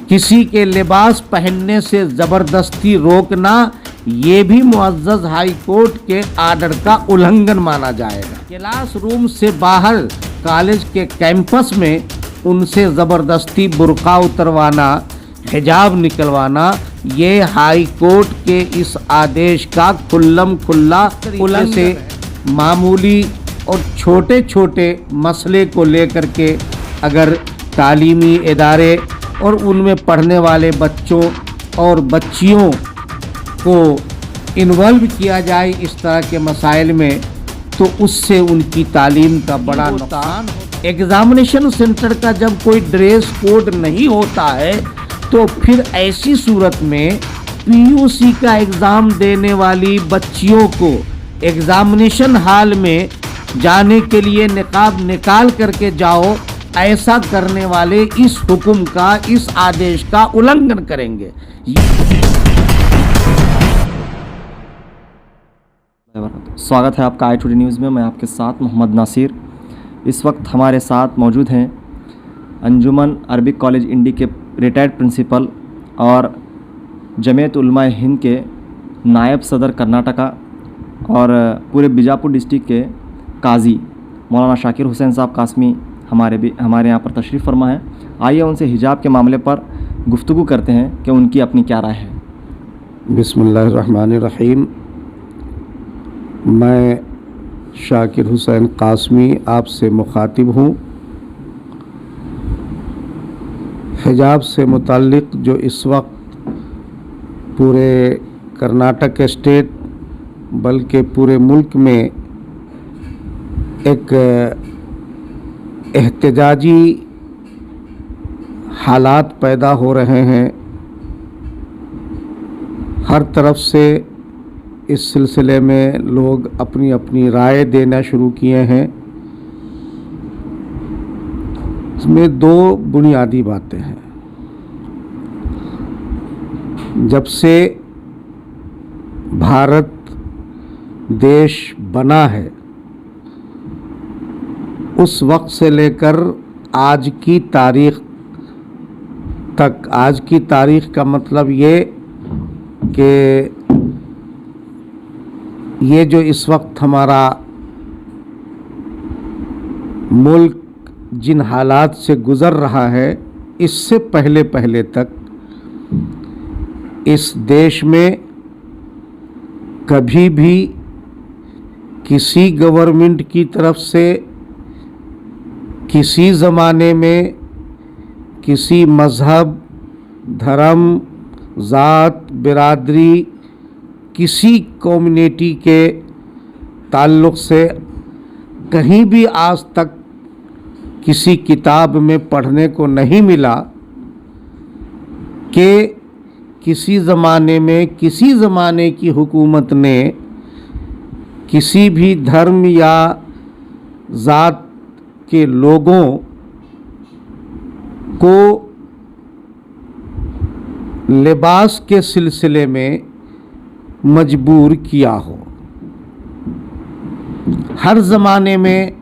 किसी के लिबास पहनने से ज़बरदस्ती रोकना ये भी मुअज़्ज़ज़ हाई कोर्ट के आर्डर का उल्लंघन माना जाएगा। क्लास रूम से बाहर कॉलेज के कैंपस में उनसे ज़बरदस्ती बुर्का उतरवाना, हिजाब निकलवाना, ये हाई कोर्ट के इस आदेश का खुल्लम खुल्ला उल्लंघन से मामूली और छोटे छोटे मसले को लेकर के अगर तालीमी इदारे और उनमें पढ़ने वाले बच्चों और बच्चियों को इन्वॉल्व किया जाए इस तरह के मसाइल में, तो उससे उनकी तालीम का बड़ा नुकसान। एग्ज़ामिनेशन सेंटर का जब कोई ड्रेस कोड नहीं होता है तो फिर ऐसी सूरत में पीयूसी का एग्ज़ाम देने वाली बच्चियों को एग्ज़ामिनेशन हॉल में जाने के लिए निकाब निकाल करके जाओ, ऐसा करने वाले इस हुक्म का, इस आदेश का उल्लंघन करेंगे। स्वागत है आपका आई टुडे न्यूज़ में। मैं आपके साथ मोहम्मद नासिर। इस वक्त हमारे साथ मौजूद हैं अंजुमन अरबिक कॉलेज इंडी के रिटायर्ड प्रिंसिपल और जमीयत उलमाए हिंद के नायब सदर कर्नाटका और पूरे बीजापुर डिस्ट्रिक्ट के काजी मौलाना शाकिर हुसैन साहब कासमी हमारे यहाँ पर तशरीफ़ फरमा है। आइए उनसे हिजाब के मामले पर गुफ्तगू करते हैं कि उनकी अपनी क्या राय है। बिस्मिल्लाहिर्रहमानिर्रहीम। मैं शाकिर हुसैन कासमी आपसे मुखातिब हूँ। हिजाब से मुताल्लिक़ जो इस वक्त पूरे कर्नाटक स्टेट बल्कि पूरे मुल्क में एक एहतजाजी हालात पैदा हो रहे हैं, हर तरफ से इस सिलसिले में लोग अपनी अपनी राय देना शुरू किए हैं। इसमें दो बुनियादी बातें हैं। जब से भारत देश बना है उस वक्त से लेकर आज की तारीख़ तक, आज की तारीख़ का मतलब ये कि ये जो इस वक्त हमारा मुल्क जिन हालात से गुज़र रहा है, इससे पहले पहले तक इस देश में कभी भी किसी गवर्नमेंट की तरफ से किसी ज़माने में किसी मज़हब, धर्म, ज़ात, बिरादरी, किसी कम्युनिटी के ताल्लुक़ से कहीं भी आज तक किसी किताब में पढ़ने को नहीं मिला कि किसी ज़माने में किसी ज़माने की हुकूमत ने किसी भी धर्म या ज़ात के लोगों को लिबास के सिलसिले में मजबूर किया हो। हर ज़माने में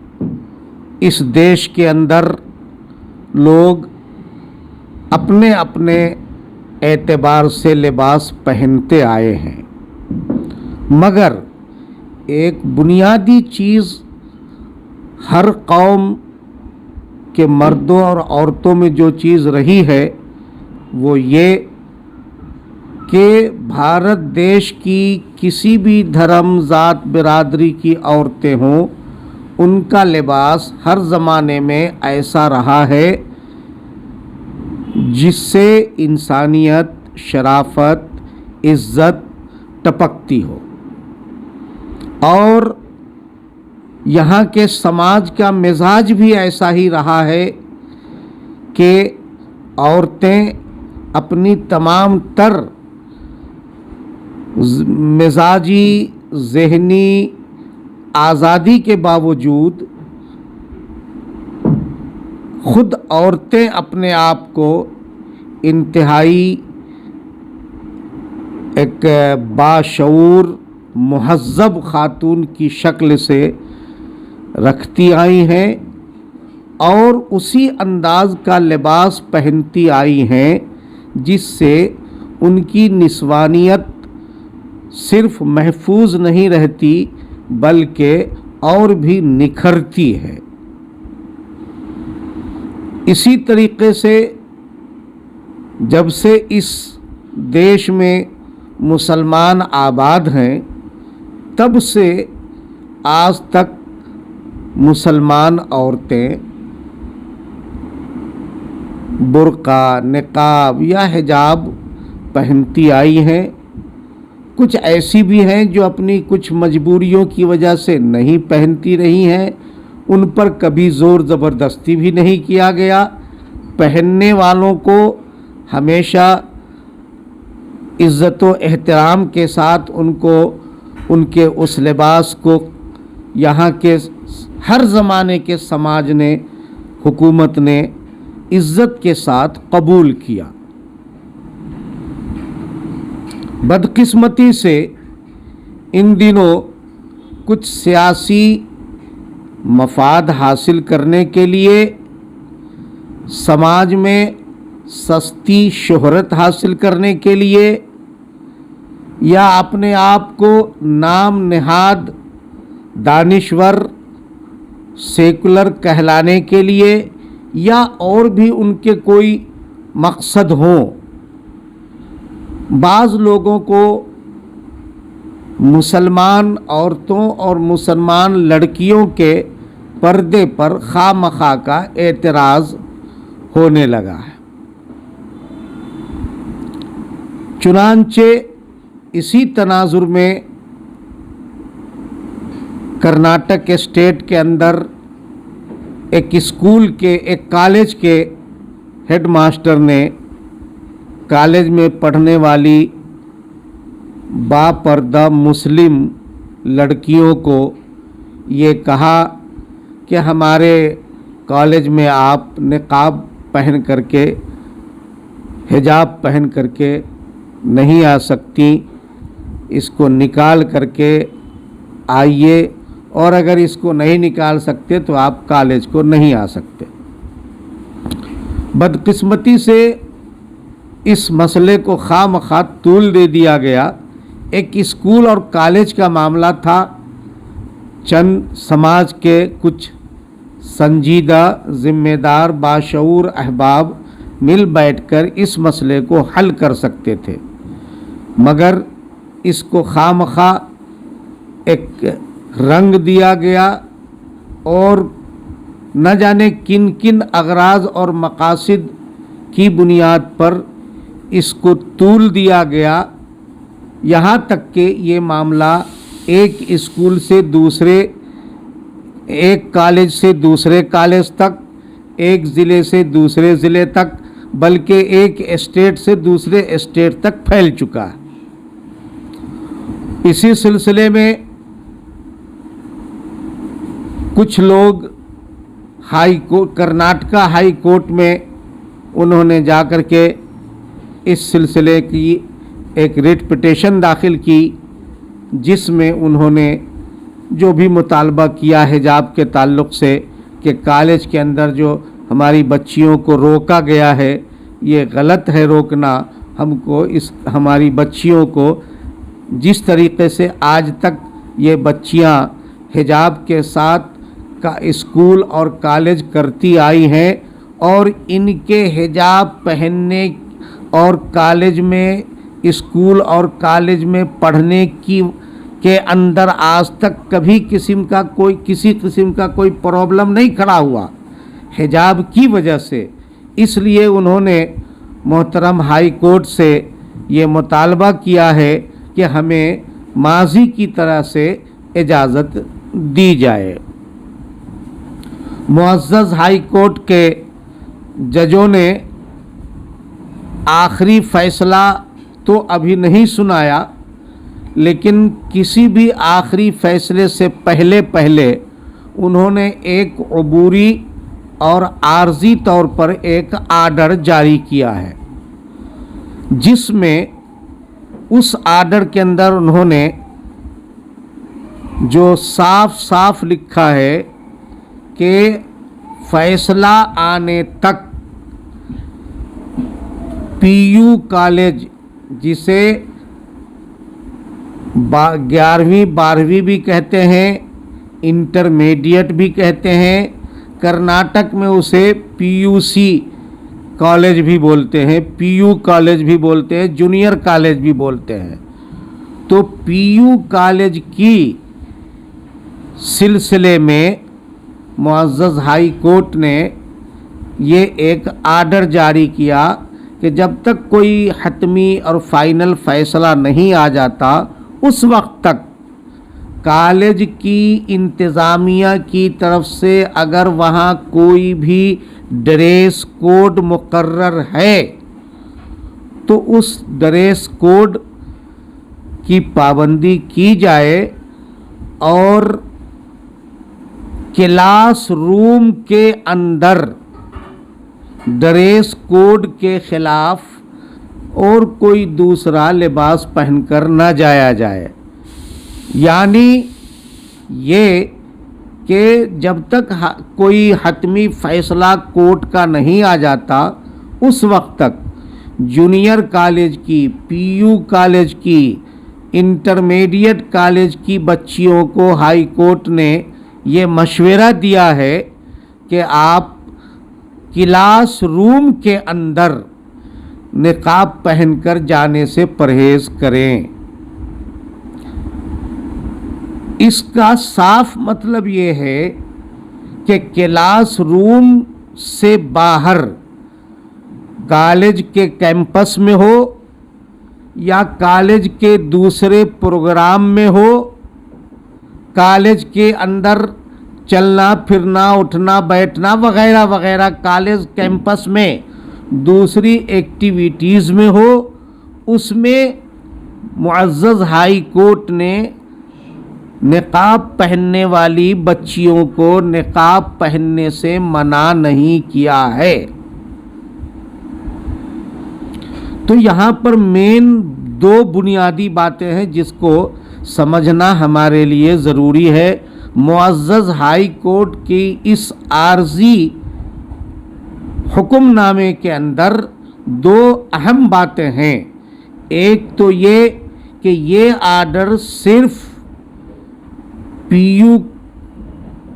इस देश के अंदर लोग अपने अपने एतबार से लिबास पहनते आए हैं, मगर एक बुनियादी चीज़ हर कौम के मर्दों और औरतों में जो चीज़ रही है वो ये कि भारत देश की किसी भी धर्म, ज़ात, बिरादरी की औरतें हों, उनका लिबास हर ज़माने में ऐसा रहा है जिससे इंसानियत, शराफत, इज़्ज़त टपकती हो। और यहाँ के समाज का मिजाज भी ऐसा ही रहा है कि औरतें अपनी तमाम तर मिजाजी, ज़हनी आज़ादी के बावजूद ख़ुद औरतें अपने आप को इंतहाई एक बाशऊर मुहज़्ज़ब ख़ातून की शक्ल से रखती आई हैं और उसी अंदाज़ का लिबास पहनती आई हैं جس سے ان کی نسوانیت صرف محفوظ نہیں رہتی بلکہ اور بھی نکھرتی ہے۔ اسی طریقے سے جب سے اس دیش میں مسلمان آباد ہیں تب سے آج تک مسلمان عورتیں برقع، نقاب یا حجاب پہنتی آئی ہیں۔ کچھ ایسی بھی ہیں جو اپنی کچھ مجبوریوں کی وجہ سے نہیں پہنتی رہی ہیں، ان پر کبھی زور زبردستی بھی نہیں کیا گیا۔ پہننے والوں کو ہمیشہ عزت و احترام کے ساتھ ان کے اس لباس کو یہاں کے ہر زمانے کے سماج نے، حکومت نے عزت کے ساتھ قبول کیا۔ بدقسمتی سے ان دنوں کچھ سیاسی مفاد حاصل کرنے کے لیے، سماج میں سستی شہرت حاصل کرنے کے لیے، یا اپنے آپ کو نام نہاد دانشور سیکولر کہلانے کے لیے، یا اور بھی ان کے کوئی مقصد ہوں، بعض لوگوں کو مسلمان عورتوں اور مسلمان لڑکیوں کے پردے پر خواہ مخواہ کا اعتراض ہونے لگا ہے۔ چنانچہ اسی تناظر میں کرناٹک اسٹیٹ کے اندر ایک کالج کے ہیڈ ماسٹر نے کالج میں پڑھنے والی باپردہ مسلم لڑکیوں کو یہ کہا کہ ہمارے کالج میں آپ نقاب پہن کر کے، حجاب پہن کر کے نہیں آ سکتی، اس کو نکال کر کے آئیے، اور اگر اس کو نہیں نکال سکتے تو آپ کالج کو نہیں آ سکتے۔ بدقسمتی سے اس مسئلے کو خواہ مخواہ طول دے دیا گیا۔ ایک اسکول اور کالج کا معاملہ تھا، چند سماج کے کچھ سنجیدہ، ذمہ دار، باشعور احباب مل بیٹھ کر اس مسئلے کو حل کر سکتے تھے، مگر اس کو خواہ مخواہ ایک رنگ دیا گیا اور نہ جانے کن کن اغراض اور مقاصد کی بنیاد پر اس کو طول دیا گیا، یہاں تک کہ یہ معاملہ ایک اسکول سے دوسرے، ایک کالج سے دوسرے کالج تک، ایک ضلع سے دوسرے ضلع تک، بلکہ ایک اسٹیٹ سے دوسرے اسٹیٹ تک پھیل چکا ہے۔ اسی سلسلے میں کچھ لوگ کرناٹکا ہائی کورٹ میں انہوں نے جا کر کے اس سلسلے کی ایک ریٹ پٹیشن داخل کی، جس میں انہوں نے جو بھی مطالبہ کیا حجاب کے تعلق سے کہ کالج کے اندر جو ہماری بچیوں کو روکا گیا ہے یہ غلط ہے روکنا، ہم کو ہماری بچیوں کو جس طریقے سے آج تک یہ بچیاں حجاب کے ساتھ کا اسکول اور کالج کرتی آئی ہیں، اور ان کے حجاب پہننے اور کالج میں، اسکول اور کالج میں پڑھنے کے اندر آج تک کبھی کسی قسم کا کوئی پرابلم نہیں کھڑا ہوا حجاب کی وجہ سے۔ اس لیے انہوں نے محترم ہائی کورٹ سے یہ مطالبہ کیا ہے کہ ہمیں ماضی کی طرح سے اجازت دی جائے۔ معزز ہائی کورٹ کے ججوں نے آخری فیصلہ تو ابھی نہیں سنایا، لیکن کسی بھی آخری فیصلے سے پہلے انہوں نے ایک عبوری اور عارضی طور پر ایک آرڈر جاری کیا ہے، جس میں اس آرڈر کے اندر انہوں نے جو صاف لکھا ہے کہ فیصلہ آنے تک पीयू कॉलेज, जिसे 11वीं 12वीं भी कहते हैं, इंटरमीडिएट भी कहते हैं, कर्नाटक में उसे पीयूसी कॉलेज भी बोलते हैं, पीयू कॉलेज भी बोलते हैं, जूनियर कॉलेज भी बोलते हैं। तो पीयू कॉलेज की सिलसिले में मुअज़्ज़ज़ हाई कोर्ट ने ये एक आर्डर जारी किया कि जब तक कोई हतमी और फाइनल फैसला नहीं आ जाता उस वक्त तक कॉलेज की इंतज़ामिया की तरफ से अगर वहाँ कोई भी ड्रेस कोड मुकर्रर है तो उस ड्रेस कोड की पाबंदी की जाए और क्लास रूम के अंदर ड्रेस कोड के खिलाफ और कोई दूसरा लिबास पहनकर न जाया जाए। यानी ये कि जब तक कोई हतमी फैसला कोर्ट का नहीं आ जाता उस वक्त तक जूनियर कॉलेज की, पीयू कॉलेज की, इंटरमीडिएट कॉलेज की बच्चियों को हाई कोर्ट ने ये मशवरा दिया है कि आप क्लास रूम के अंदर निकाब पहनकर जाने से परहेज़ करें। इसका साफ मतलब ये है कि क्लास रूम से बाहर कॉलेज के कैंपस में हो या कॉलेज के दूसरे प्रोग्राम में हो, कॉलेज के अंदर चलना फिरना उठना बैठना वगैरह वगैरह, कॉलेज कैंपस में दूसरी एक्टिविटीज़ में हो, उसमें मुअज़्ज़ज़ हाई कोर्ट ने निकाब पहनने वाली बच्चियों को निकाब पहनने से मना नहीं किया है। तो यहाँ पर मेन दो बुनियादी बातें हैं जिसको समझना हमारे लिए ज़रूरी है। मुअज़्ज़ज़ हाई कोर्ट की इस आर्जी हुक्मनामे के अंदर दो अहम बातें हैं। एक तो ये कि ये आर्डर सिर्फ पीयू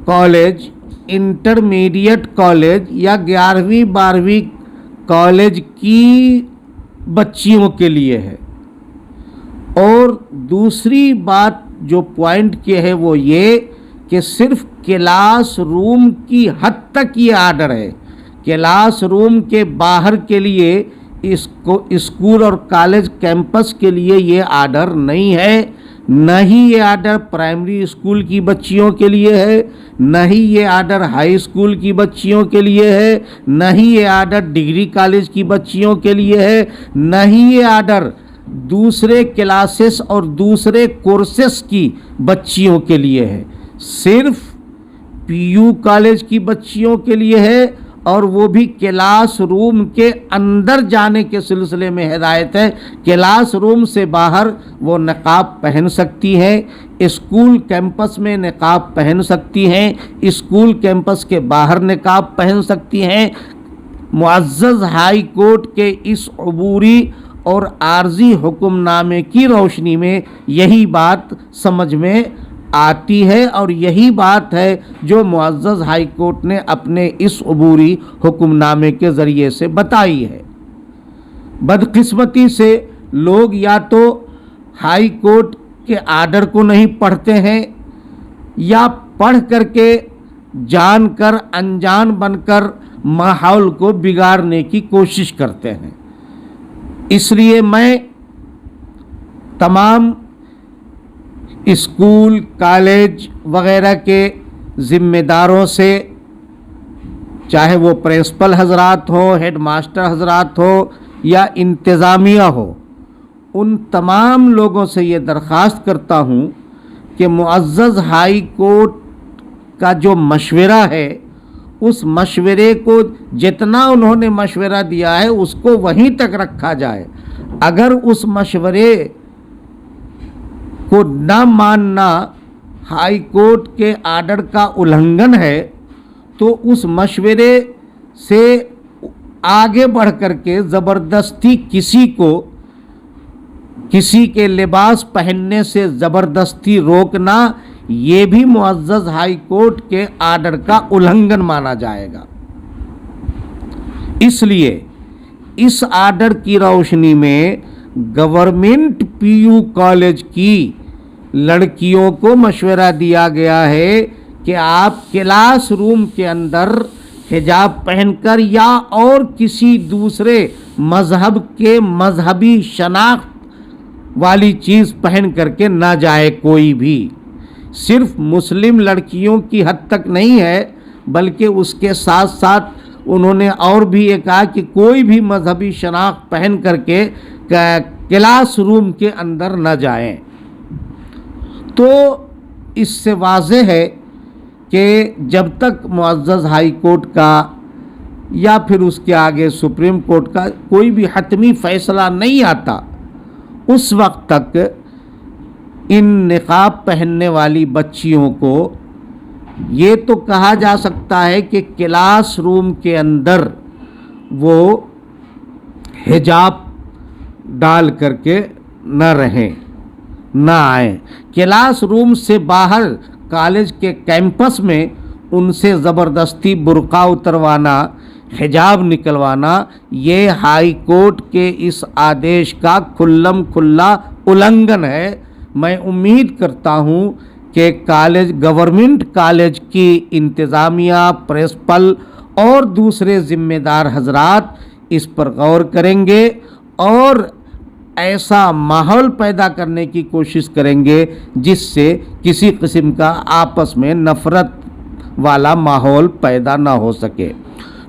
कॉलेज, इंटरमीडिएट कॉलेज या 11वीं 12वीं कॉलेज की बच्चियों के लिए है। और दूसरी बात जो पॉइंट के है वो ये कि सिर्फ क्लास रूम की हद तक ये आर्डर है। क्लास रूम के बाहर के लिए इसको स्कूल और कॉलेज कैंपस के लिए ये आर्डर नहीं है। न ही ये आर्डर प्राइमरी स्कूल की बच्चियों के लिए है, न ही ये आर्डर हाई स्कूल की बच्चियों के लिए है, न ही ये आर्डर डिग्री कॉलेज की बच्चियों के लिए है, न ही ये आर्डर दूसरे क्लासेस और दूसरे कोर्सेस की बच्चियों के लिए है। सिर्फ पीयू कॉलेज की बच्चियों के लिए है और वो भी क्लास रूम के अंदर जाने के सिलसिले में हिदायत है। क्लास रूम से बाहर वो नकाब पहन सकती हैं, स्कूल कैंपस में नकाब पहन सकती हैं, स्कूल कैंपस के बाहर नकाब पहन सकती हैं। मुअज़्ज़ज़ हाई कोर्ट के इस अबूरी और आर्जी हुक्मनामे की रोशनी में यही बात समझ में आती है और यही बात है जो मुअज़्ज़ज़ हाई कोर्ट ने अपने इस अबूरी हुक्मनामे के ज़रिए से बताई है। बदकिस्मती से लोग या तो हाई कोर्ट के आर्डर को नहीं पढ़ते हैं या पढ़ करके जानकर अनजान बनकर माहौल को बिगाड़ने की कोशिश करते हैं। इसलिए मैं तमाम स्कूल कॉलेज वगैरह के ज़िम्मेदारों से, चाहे वो प्रिंसिपल हजरात हो, हेड मास्टर हजरात हो या इंतज़ामिया हो, उन तमाम लोगों से ये दरख्वास्त करता हूँ कि मुअज़्ज़ज़ हाई कोर्ट का जो मशवरा है उस मशवरे को जितना उन्होंने मशवरा दिया है उसको वहीं तक रखा जाए। अगर उस मशवरे को न मानना हाई कोर्ट के आर्डर का उल्लंघन है तो उस मशवरे से आगे बढ़ करके ज़बरदस्ती किसी के लिबास पहनने से ज़बरदस्ती रोकना, ये भी मुअज़्ज़ज़ हाई कोर्ट के आर्डर का उल्लंघन माना जाएगा। इसलिए इस आर्डर की रोशनी में गवर्नमेंट पीयू कॉलेज की लड़कियों को मशवरा दिया गया है कि आप क्लास रूम के अंदर हिजाब पहनकर या और किसी दूसरे मजहब के मजहबी शनाख्त वाली चीज़ पहन करके ना जाए। कोई भी सिर्फ मुस्लिम लड़कियों की हद तक नहीं है, बल्कि उसके साथ साथ उन्होंने और भी ये कहा कि कोई भी मजहबी शनाख्त पहन करके क्लास रूम के अंदर न जाएं। तो इससे वाज़ेह है कि जब तक मुअज़्ज़ज़ हाई कोर्ट का या फिर उसके आगे सुप्रीम कोर्ट का कोई भी हतमी फ़ैसला नहीं आता, उस वक्त तक इन निकाब पहनने वाली बच्चियों को ये तो कहा जा सकता है कि क्लास रूम के अंदर वो हिजाब डाल करके न रहें, न आए। क्लास रूम से बाहर कॉलेज के कैंपस में उनसे ज़बरदस्ती बुर्का उतरवाना, हिजाब निकलवाना, ये हाई कोर्ट के इस आदेश का खुल्लम खुल्ला उल्लंघन है। मैं उम्मीद करता हूँ कि गवर्नमेंट कॉलेज की इंतज़ामिया, प्रिंसिपल और दूसरे ज़िम्मेदार हजरात इस पर गौर करेंगे और ऐसा माहौल पैदा करने की कोशिश करेंगे जिससे किसी किस्म का आपस में नफ़रत वाला माहौल पैदा ना हो सके।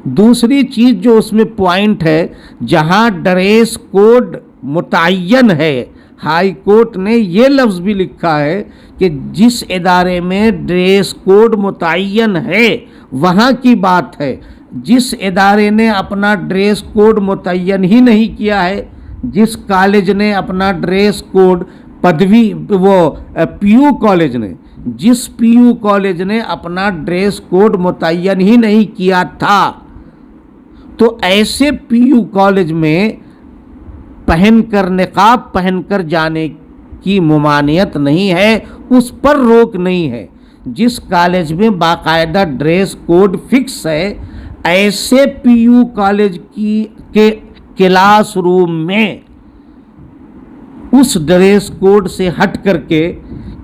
दूसरी चीज़ जो उसमें पॉइंट है, जहाँ ड्रेस कोड मुतय्यन है, हाई कोर्ट ने ये लफ्ज़ भी लिखा है कि जिस इदारे में ड्रेस कोड मुतय्यन है वहाँ की बात है। जिस इदारे ने अपना ड्रेस कोड मुतय्यन ही नहीं किया है, जिस कॉलेज ने अपना ड्रेस कोड पीयू कॉलेज ने, जिस पीयू कॉलेज ने अपना ड्रेस कोड मुतय्यन ही नहीं किया था, तो ऐसे पीयू कॉलेज में पहनकर निकाब पहनकर जाने की मुमानियत नहीं है, उस पर रोक नहीं है। जिस कॉलेज में बाकायदा ड्रेस कोड फिक्स है, ऐसे पीयू कॉलेज के क्लास रूम में उस ड्रेस कोड से हट करके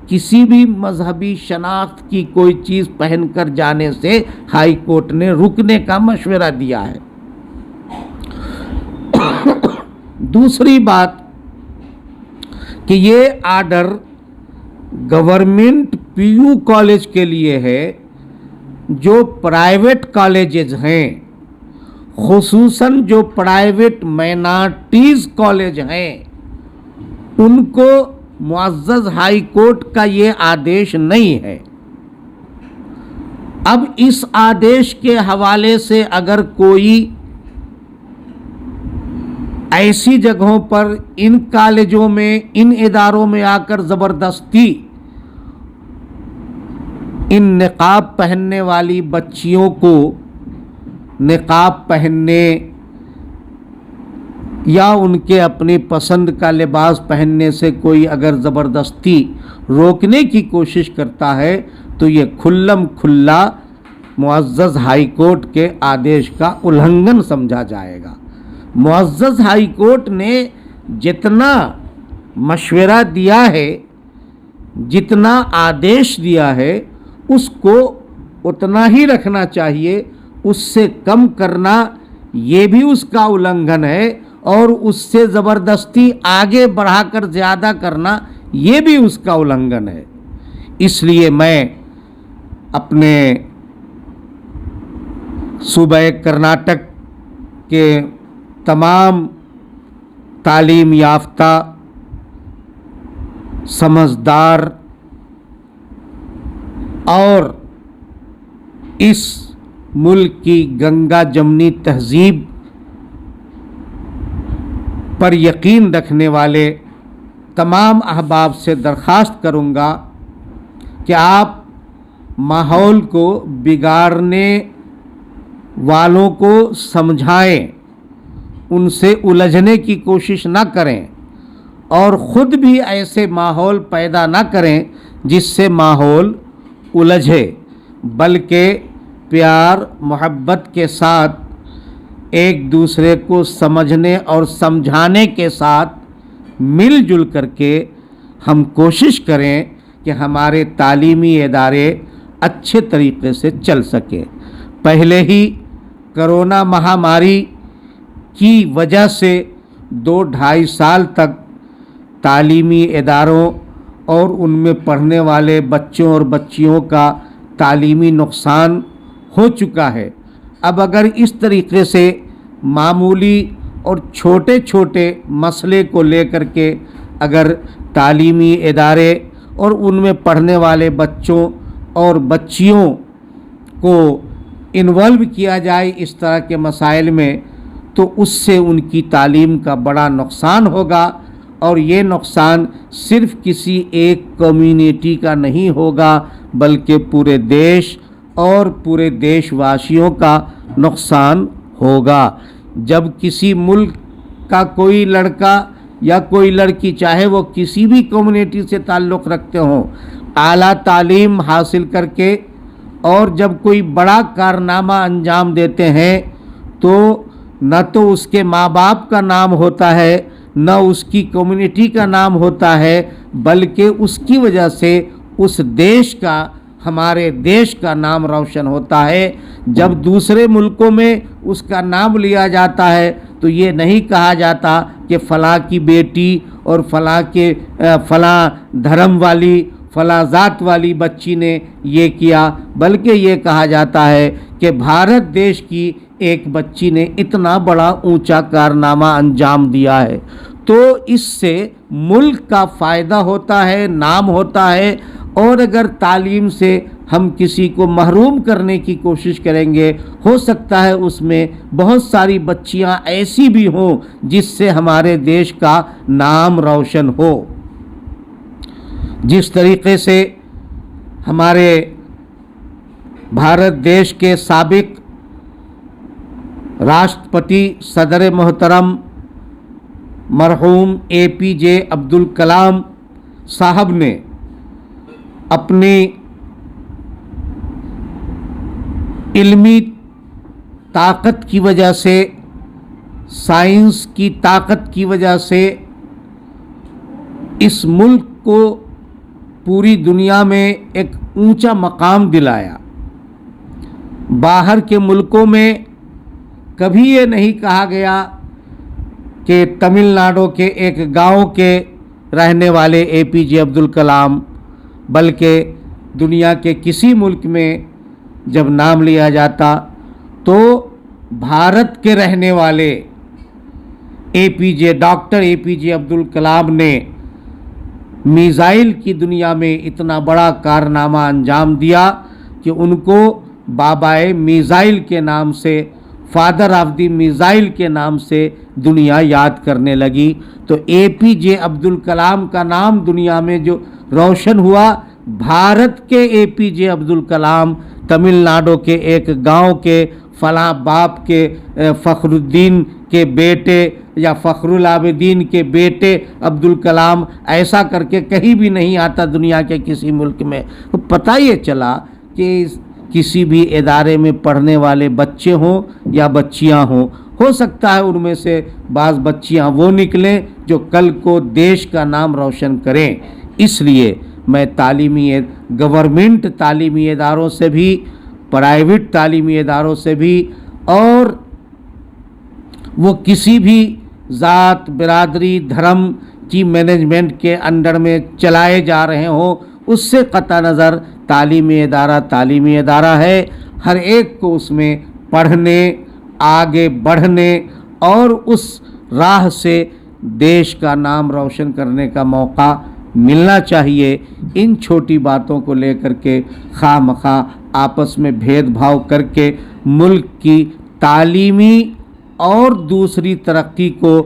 किसी भी मजहबी शनाख्त की कोई चीज़ पहनकर जाने से हाई कोर्ट ने रुकने का मशवरा दिया है। दूसरी बात कि ये आर्डर गवर्नमेंट पीयू कॉलेज के लिए है। जो प्राइवेट कॉलेजेस हैं, खुसूसन जो प्राइवेट माइनॉरिटीज़ कॉलेज हैं, उनको मुअज़्ज़ज़ हाई कोर्ट का ये आदेश नहीं है। अब इस आदेश के हवाले से अगर कोई ऐसी जगहों पर, इन कॉलेजों में, इन इदारों में आकर ज़बरदस्ती इन निकाब पहनने वाली बच्चियों को निकाब पहनने या उनके अपनी पसंद का लिबास पहनने से कोई अगर ज़बरदस्ती रोकने की कोशिश करता है, तो ये खुल्लम खुल्ला मुअज़्ज़ज़ हाई कोर्ट के आदेश का उल्लंघन समझा जाएगा। मुअज़्ज़ज़ हाई कोर्ट ने जितना मशवरा दिया है, जितना आदेश दिया है, उसको उतना ही रखना चाहिए। उससे कम करना ये भी उसका उल्लंघन है, और उससे ज़बरदस्ती आगे बढ़ाकर ज़्यादा करना ये भी उसका उल्लंघन है। इसलिए मैं अपने सूबे कर्नाटक के तमाम तालीम याफ्ता, समझदार और इस मुल्क की गंगा जमनी तहजीब पर यकीन रखने वाले तमाम अहबाब से दरख्वास्त करूँगा कि आप माहौल को बिगाड़ने वालों को समझाएं उनसे उलझने की कोशिश ना करें और ख़ुद भी ऐसे माहौल पैदा ना करें जिससे माहौल उलझे, बल्कि प्यार मोहब्बत के साथ एक दूसरे को समझने और समझाने के साथ मिलजुल करके हम कोशिश करें कि हमारे तालीमी इदारे अच्छे तरीके से चल सके। पहले ही कोरोना महामारी की वजह से 2-2.5 साल तक तालीमी इदारों और उनमें पढ़ने वाले बच्चों और बच्चियों का तालीमी नुकसान हो चुका है। अब अगर इस तरीके से मामूली और छोटे छोटे मसले को लेकर के अगर तालीमी इदारे और उनमें पढ़ने वाले बच्चों और बच्चियों को इन्वॉल्व किया जाए इस तरह के मसाइल में, तो उससे उनकी तालीम का बड़ा नुकसान होगा और ये नुकसान सिर्फ किसी एक कम्युनिटी का नहीं होगा बल्कि पूरे देश और पूरे देशवासियों का नुकसान होगा। जब किसी मुल्क का कोई लड़का या कोई लड़की, चाहे वो किसी भी कम्युनिटी से ताल्लुक़ रखते हों, आला तालीम हासिल करके और जब कोई बड़ा कारनामा अंजाम देते हैं तो न तो उसके माँ बाप का नाम होता है, न उसकी कम्युनिटी का नाम होता है, बल्कि उसकी वजह से उस देश का, हमारे देश का नाम रोशन होता है। जब दूसरे मुल्कों में उसका नाम लिया जाता है तो ये नहीं कहा जाता कि फ़लाँ की बेटी और फ़लाँ के फ़लाँ धर्म वाली, फ़लाँ ज़ात वाली बच्ची ने ये किया, बल्कि ये कहा जाता है कि भारत देश की एक बच्ची ने इतना बड़ा ऊंचा कारनामा अंजाम दिया है। तो इससे मुल्क का फ़ायदा होता है, नाम होता है। और अगर तालीम से हम किसी को महरूम करने की कोशिश करेंगे, हो सकता है उसमें बहुत सारी बच्चियां ऐसी भी हों जिससे हमारे देश का नाम रोशन हो। जिस तरीके से हमारे भारत देश के साबिक राष्ट्रपति सदर मोहतरम मरहूम APJ अब्दुल कलाम साहब ने अपनी इल्मी ताकत की वजह से, साइंस की ताकत की वजह से इस मुल्क को पूरी दुनिया में एक ऊंचा मकाम दिलाया। बाहर के मुल्कों में कभी ये नहीं कहा गया कि तमिलनाडु के एक गांव के रहने वाले APJ अब्दुल कलाम, बल्कि दुनिया के किसी मुल्क में जब नाम लिया जाता तो भारत के रहने वाले डॉक्टर APJ अब्दुल कलाम ने मिसाइल की दुनिया में इतना बड़ा कारनामा अंजाम दिया कि उनको बाबाए मिसाइल के नाम से, फादर ऑफ द मिसाइल के नाम से दुनिया याद करने लगी। तो APJ अब्दुल कलाम का नाम दुनिया में जो रोशन हुआ, भारत के APJ अब्दुल कलाम तमिलनाडु के एक गांव के फलां बाप के फ़खरुद्दीन के बेटे या फ़खरुल आबिदीन के बेटे अब्दुल कलाम, ऐसा करके कहीं भी नहीं आता दुनिया के किसी मुल्क में। तो पता ये चला कि किसी भी इदारे में पढ़ने वाले बच्चे हों या बच्चियां हों, हो सकता है उनमें से बाज़ बच्चियां वो निकलें जो कल को देश का नाम रोशन करें। इसलिए मैं गवर्नमेंट तालीमी इदारों से भी, प्राइवेट तालीमी इदारों से भी, और वो किसी भी ज़ात, बिरादरी, धर्म की मैनेजमेंट के अंडर में चलाए जा रहे हों, उससे क़त्ता नज़र तालीमी इदारा है। हर एक को उसमें पढ़ने, आगे बढ़ने और उस राह से देश का नाम रोशन करने का मौका मिलना चाहिए। इन छोटी बातों को लेकर के खामखा आपस में भेदभाव करके मुल्क की तालीमी और दूसरी तरक्की को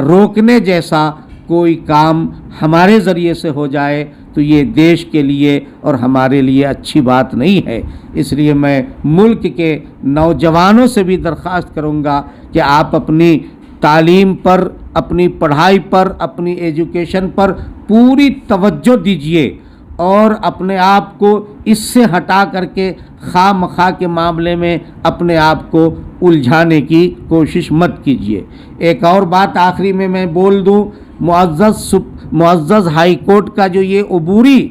रोकने जैसा कोई काम हमारे ज़रिए से हो जाए तो ये देश के लिए और हमारे लिए अच्छी बात नहीं है। इसलिए मैं मुल्क के नौजवानों से भी दरख्वास्त करूँगा कि आप अपनी تعلیم پر، اپنی پڑھائی پر، اپنی ایجوکیشن پر پوری توجہ دیجیے اور اپنے آپ کو اس سے ہٹا کر کے خواہ مخواہ کے معاملے میں اپنے آپ کو الجھانے کی کوشش مت کیجیے۔ ایک اور بات آخری میں بول دوں، معزز ہائی کورٹ کا جو یہ عبوری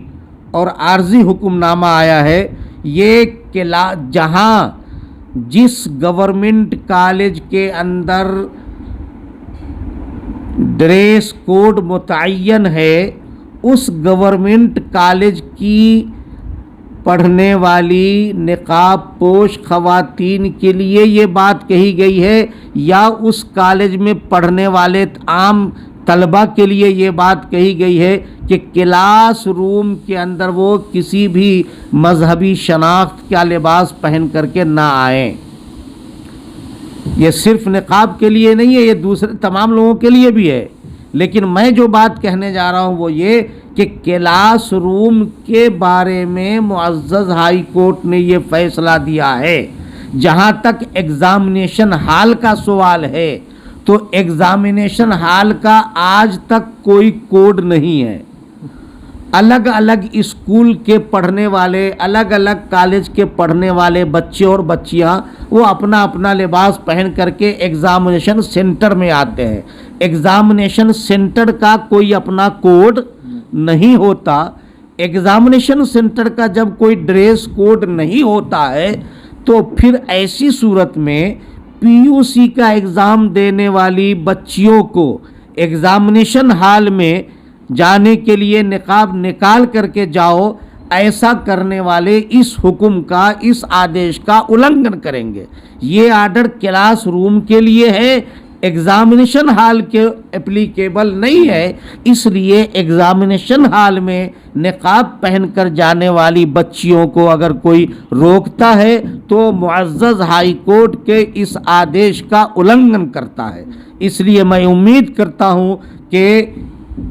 اور عارضی حکم نامہ آیا ہے، یہ جہاں جس گورنمنٹ کالج کے اندر ڈریس کوڈ متعین ہے، اس گورنمنٹ کالج کی پڑھنے والی نقاب پوش خواتین کے لیے یہ بات کہی گئی ہے یا اس کالج میں پڑھنے والے عام طلبہ کے لیے یہ بات کہی گئی ہے کہ کلاس روم کے اندر وہ کسی بھی مذہبی شناخت کا لباس پہن کر کے نہ آئیں؟ یہ صرف نقاب کے لیے نہیں ہے، یہ دوسرے تمام لوگوں کے لیے بھی ہے، لیکن میں جو بات کہنے جا رہا ہوں وہ یہ کہ کلاس روم کے بارے میں معزز ہائی کورٹ نے یہ فیصلہ دیا ہے۔ جہاں تک ایگزامینیشن ہال کا سوال ہے تو ایگزامینیشن ہال کا آج تک کوئی کوڈ نہیں ہے۔ الگ الگ اسکول کے پڑھنے والے، الگ الگ کالج کے پڑھنے والے بچے اور بچیاں وہ اپنا اپنا لباس پہن کر کے ایگزامینیشن سینٹر میں آتے ہیں۔ ایگزامینیشن سینٹر کا کوئی اپنا کوڈ نہیں ہوتا۔ ایگزامینیشن سینٹر کا جب کوئی ڈریس کوڈ نہیں ہوتا ہے تو پھر ایسی صورت میں پی یو سی کا ایگزام دینے والی بچیوں کو ایگزامینیشن ہال میں جانے کے لیے نقاب نکال کر کے جاؤ، ایسا کرنے والے اس حکم کا، اس آدیش کا النگھن کریں گے۔ یہ آرڈر کلاس روم کے لیے ہے، ایگزامینیشن ہال کے اپلیکیبل نہیں ہے۔ اس لیے ایگزامینیشن ہال میں نقاب پہن کر جانے والی بچیوں کو اگر کوئی روکتا ہے تو معزز ہائی کورٹ کے اس آدیش کا النگھن کرتا ہے۔ اس لیے میں امید کرتا ہوں کہ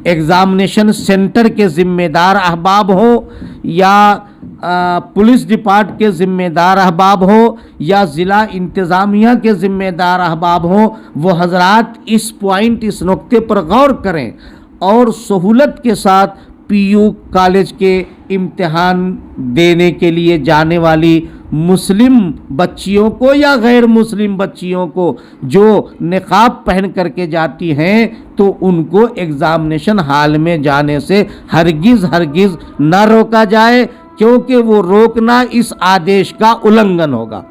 ایگزامینیشن سینٹر کے ذمہ دار احباب ہوں یا پولیس ڈپارٹ کے ذمہ دار احباب ہوں یا ضلع انتظامیہ کے ذمہ دار احباب ہوں، وہ حضرات اس نقطے پر غور کریں اور سہولت کے ساتھ پی یو کالج کے امتحان دینے کے لیے جانے والی مسلم بچیوں کو یا غیر مسلم بچیوں کو جو نقاب پہن کر کے جاتی ہیں تو ان کو ایگزامینیشن ہال میں جانے سے ہرگز نہ روکا جائے، کیونکہ وہ روکنا اس آدیش کا النگھن ہوگا۔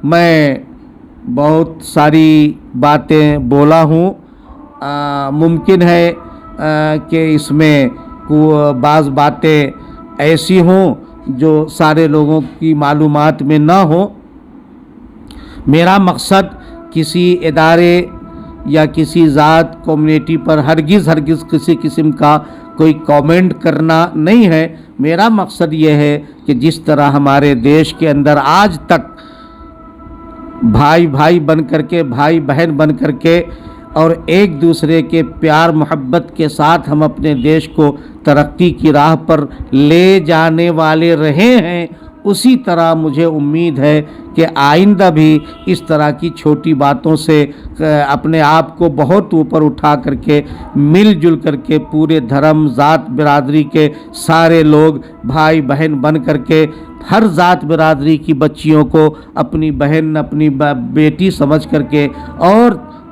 میں بہت ساری باتیں بولا ہوں، ممکن ہے کہ اس میں بعض باتیں ایسی ہوں جو سارے لوگوں کی معلومات میں نہ ہوں۔ میرا مقصد کسی ادارے یا کسی ذات کمیونٹی پر ہرگز کسی قسم کا کوئی کامنٹ کرنا نہیں ہے۔ میرا مقصد یہ ہے کہ جس طرح ہمارے دیش کے اندر آج تک بھائی بن کر کے، بھائی بہن بن کر کے اور ایک دوسرے کے پیار محبت کے ساتھ ہم اپنے دیش کو ترقی کی راہ پر لے جانے والے رہے ہیں، اسی طرح مجھے امید ہے کہ آئندہ بھی اس طرح کی چھوٹی باتوں سے اپنے آپ کو بہت اوپر اٹھا کر کے مل جل کر کے پورے دھرم، ذات، برادری کے سارے لوگ بھائی بہن بن کر کے ہر ذات برادری کی بچیوں کو اپنی بہن، اپنی بیٹی سمجھ کر کے، اور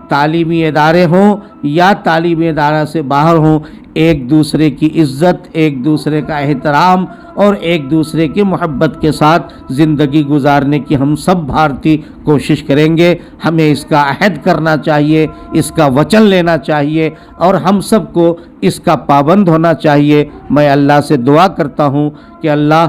تعلیمی ادارے ہوں یا تعلیمی ادارہ سے باہر ہوں، ایک دوسرے کی عزت، ایک دوسرے کا احترام اور ایک دوسرے کی محبت کے ساتھ زندگی گزارنے کی ہم سب بھارتی کوشش کریں گے۔ ہمیں اس کا عہد کرنا چاہیے، اس کا وچن لینا چاہیے اور ہم سب کو اس کا پابند ہونا چاہیے۔ میں اللہ سے دعا کرتا ہوں کہ اللہ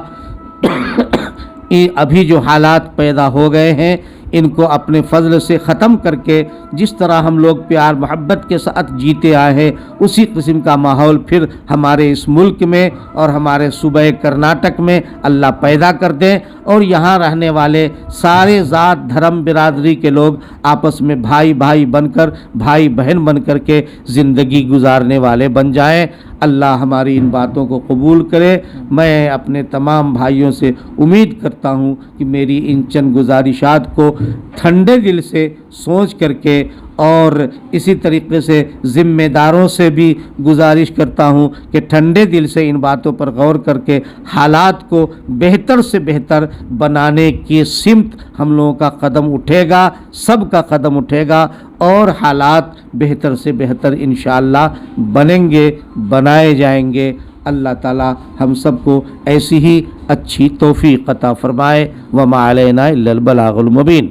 ابھی جو حالات پیدا ہو گئے ہیں ان کو اپنے فضل سے ختم کر کے جس طرح ہم لوگ پیار محبت کے ساتھ جیتے آئے ہیں اسی قسم کا ماحول پھر ہمارے اس ملک میں اور ہمارے صوبہ کرناٹک میں اللہ پیدا کر دیں، اور یہاں رہنے والے سارے ذات، دھرم، برادری کے لوگ آپس میں بھائی بن کر، بھائی بہن بن کر کے زندگی گزارنے والے بن جائیں۔ اللہ ہماری ان باتوں کو قبول کرے۔ میں اپنے تمام بھائیوں سے امید کرتا ہوں کہ میری ان چند گزارشات کو ٹھنڈے دل سے سوچ کر کے اور اسی طریقے سے ذمہ داروں سے بھی گزارش کرتا ہوں کہ ٹھنڈے دل سے ان باتوں پر غور کر کے حالات کو بہتر سے بہتر بنانے کی سمت ہم لوگوں کا قدم اٹھے گا، سب کا قدم اٹھے گا، اور حالات بہتر سے بہتر انشاءاللہ بنیں گے، بنائے جائیں گے۔ اللہ تعالی ہم سب کو ایسی ہی اچھی توفیق عطا فرمائے۔ وما علینا الا البلاغ المبین۔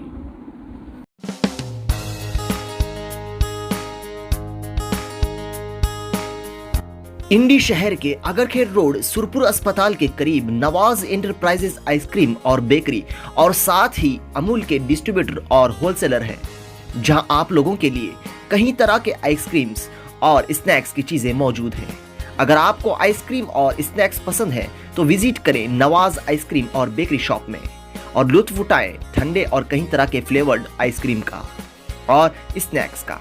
انڈی شہر کے اگرکھیڑ روڈ سرپور اسپتال کے قریب نواز انٹرپرائزز آئس کریم اور بیکری اور ساتھ ہی امول کے ڈسٹریبیوٹر اور ہول سیلر ہیں، جہاں آپ لوگوں کے لیے کئی طرح کے آئس کریمز اور اسنیکس کی چیزیں موجود ہیں۔ اگر آپ کو آئس کریم اور اسنیکس پسند ہے تو وزٹ کریں نواز آئس کریم اور بیکری شاپ میں اور لطف اٹھائیں ٹھنڈے اور کئی طرح کے فلیورڈ آئس کریم کا اور اسنیکس کا۔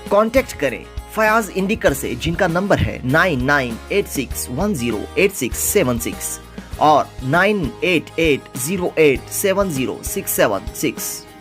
کانٹیکٹ کریں فیاض انڈیکر سے، جن کا نمبر ہے 9986108676 اور 9880870676۔